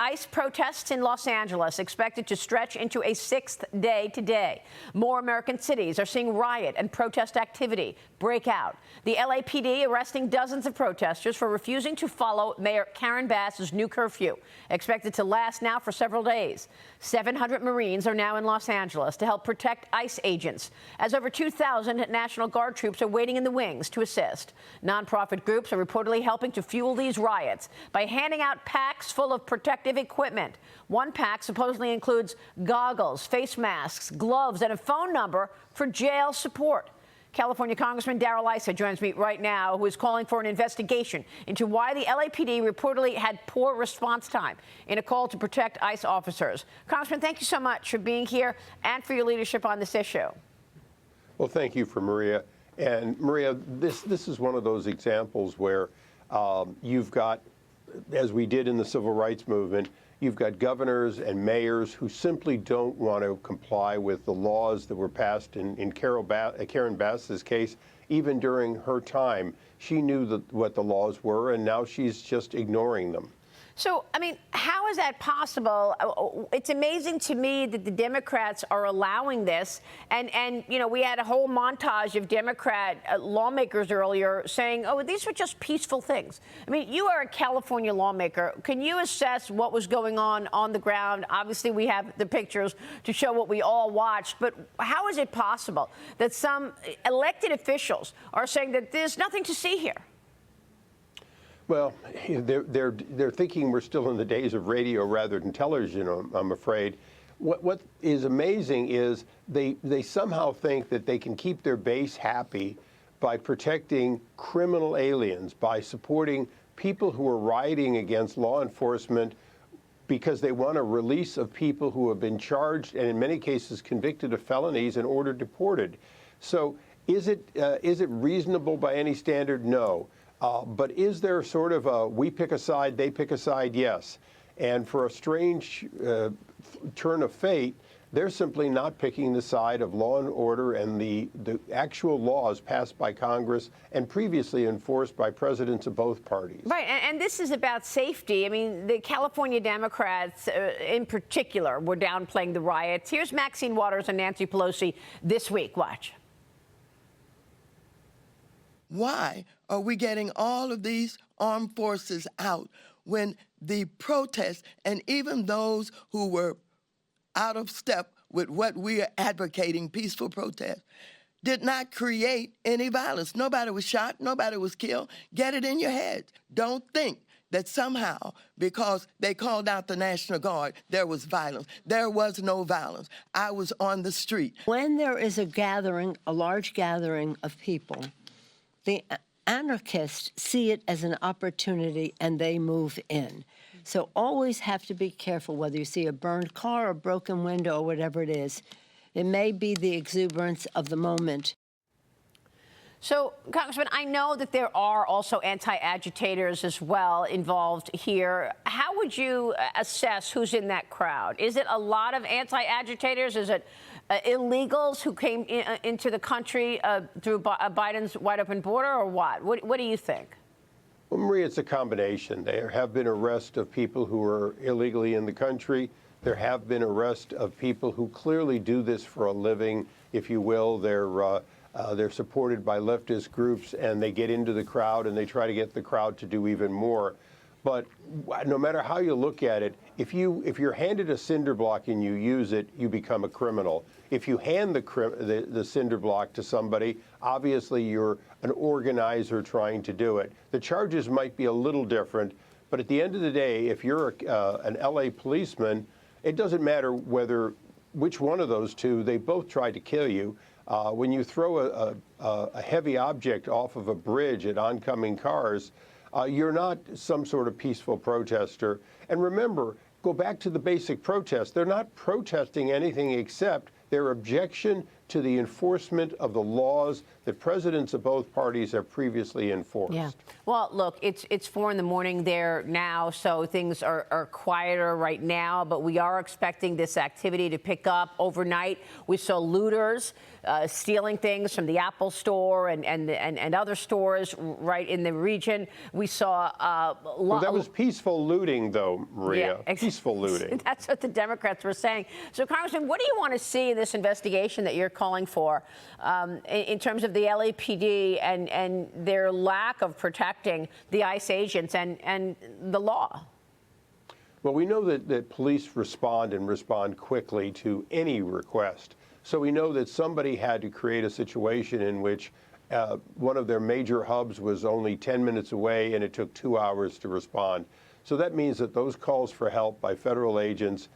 ICE protests in Los Angeles expected to stretch into a sixth day today. More American cities are seeing riot and protest activity break out. The LAPD arresting dozens of protesters for refusing to follow Mayor Karen Bass's new curfew, expected to last now for several days. 700 Marines are now in Los Angeles to help protect ICE agents, as over 2,000 National Guard troops are waiting in the wings to assist. Nonprofit groups are reportedly helping to fuel these riots by handing out packs full of protective equipment. One pack supposedly includes goggles, face masks, gloves, and a phone number for jail support. California Congressman Darrell Issa joins me right now, who is calling for an investigation into why the LAPD reportedly had poor response time in a call to protect ICE officers. Congressman, thank you so much for being here and for your leadership on this issue. Well, thank you for Maria. And Maria, this is one of those examples where you've got, as we did in the civil rights movement, you've got governors and mayors who simply don't want to comply with the laws that were passed in Karen Bass's case. Even during her time, she knew what the laws were, and now she's just ignoring them. So, I mean, how is that possible? It's amazing to me that the Democrats are allowing this. And you know, we had a whole montage of Democrat lawmakers earlier saying, oh, these were just peaceful things. I mean, you are a California lawmaker. Can you assess what was going on the ground? Obviously, we have the pictures to show what we all watched. But how is it possible that some elected officials are saying that there's nothing to see here? Well, they're thinking we're still in the days of radio rather than television, I'm afraid. What is amazing is they somehow think that they can keep their base happy by protecting criminal aliens, by supporting people who are rioting against law enforcement because they want a release of people who have been charged and in many cases convicted of felonies and ordered deported. So is it reasonable by any standard? No. But is there sort of a we pick a side, they pick a side? Yes. And for a strange turn of fate, they're simply not picking the side of law and order and the actual laws passed by Congress and previously enforced by presidents of both parties. Right, and this is about safety. I mean, the California Democrats in particular were downplaying the riots. Here's Maxine Waters and Nancy Pelosi this week. Watch. Why are we getting all of these armed forces out when the protests and even those who were out of step with what we are advocating, peaceful protest, did not create any violence? Nobody was shot, nobody was killed. Get it in your head. Don't think that somehow, because they called out the National Guard, there was violence. There was no violence. I was on the street. When there is a gathering, a large gathering of people, the anarchists see it as an opportunity and they move in. So always have to be careful whether you see a burned car, a broken window, or whatever it is. It may be the exuberance of the moment. So, Congressman, I know that there are also anti-agitators as well involved here. How would you assess who's in that crowd? Is it a lot of anti-agitators? Is it illegals who came into the country through Biden's wide-open border, or what? What do you think? Well, Maria, it's a combination. There have been arrests of people who are illegally in the country. There have been arrests of people who clearly do this for a living, if you will. They're supported by leftist groups, and they get into the crowd, and they try to get the crowd to do even more. But no matter how you look at it, if you're handed a cinder block and you use it, you become a criminal. If you hand the cinder block to somebody, obviously you're an organizer trying to do it. The charges might be a little different, but at the end of the day, if you're an LA policeman, it doesn't matter which one of those two, they both tried to kill you. When you throw a heavy object off of a bridge at oncoming cars, you're not some sort of peaceful protester. And remember, go back to the basic protest. They're not protesting anything except their objection to the enforcement of the laws that presidents of both parties have previously enforced. Yeah. Well, look, it's 4 in the morning there now, so things are quieter right now, but we are expecting this activity to pick up overnight. We saw looters stealing things from the Apple store and other stores right in the region. We saw well, that was peaceful looting, though, Maria. Yeah, peaceful looting. That's what the Democrats were saying. So, Congressman, what do you want to see in this investigation that you're calling for in terms of the LAPD and their lack of protecting the ICE agents and the law? Well, we know that police respond quickly to any request. So we know that somebody had to create a situation in which one of their major hubs was only 10 minutes away and it took 2 hours to respond. So that means that those calls for help by federal agents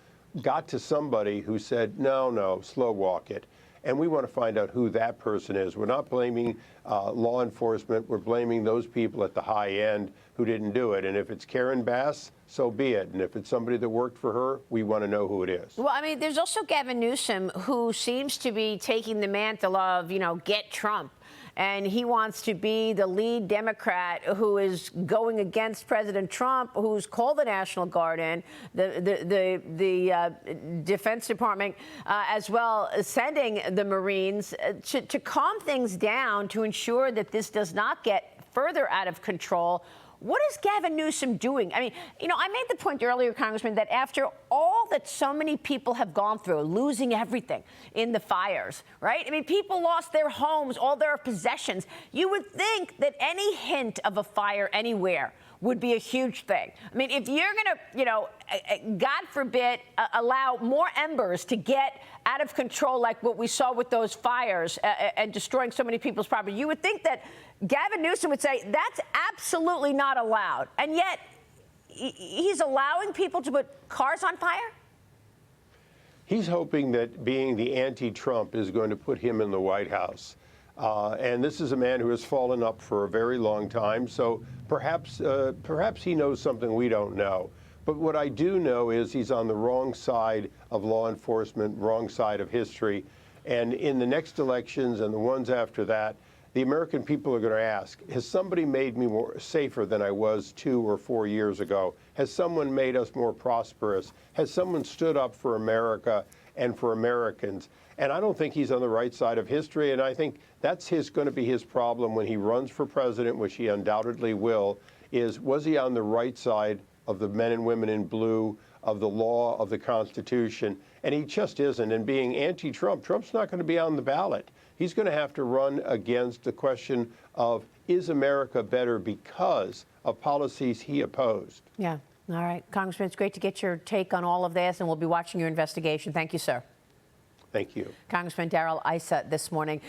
got to somebody who said, no, slow walk it. And we want to find out who that person is. We're not blaming law enforcement. We're blaming those people at the high end who didn't do it. And if it's Karen Bass, so be it. And if it's somebody that worked for her, we want to know who it is. Well, I mean, there's also Gavin Newsom, who seems to be taking the mantle of, get Trump. And he wants to be the lead Democrat who is going against President Trump, who's called the National Guard in, the Defense Department, as well as sending the Marines to calm things down to ensure that this does not get further out of control. What is Gavin Newsom doing? I mean, I made the point earlier, Congressman, that after all that so many people have gone through, losing everything in the fires, right? I mean, people lost their homes, all their possessions. You would think that any hint of a fire anywhere would be a huge thing. I mean, if you're going to, God forbid, allow more embers to get out of control like what we saw with those fires and destroying so many people's property, you would think that Gavin Newsom would say that's absolutely not allowed. And yet he's allowing people to put cars on fire? He's hoping that being the anti-Trump is going to put him in the White House. And this is a man who has fallen up for a very long time. So perhaps he knows something we don't know. But what I do know is he's on the wrong side of law enforcement, wrong side of history. And in the next elections and the ones after that, the American people are going to ask, has somebody made me safer than I was 2 or 4 years ago? Has someone made us more prosperous? Has someone stood up for America and for Americans? And I don't think he's on the right side of history. And I think that's going to be his problem when he runs for president, which he undoubtedly will, is was he on the right side of the men and women in blue, of the law, of the Constitution? And he just isn't. And being anti-Trump, Trump's not going to be on the ballot. He's going to have to run against the question of, is America better because of policies he opposed? Yeah. All right. Congressman, it's great to get your take on all of this, and we'll be watching your investigation. Thank you, sir. Thank you. Congressman Darrell Issa this morning.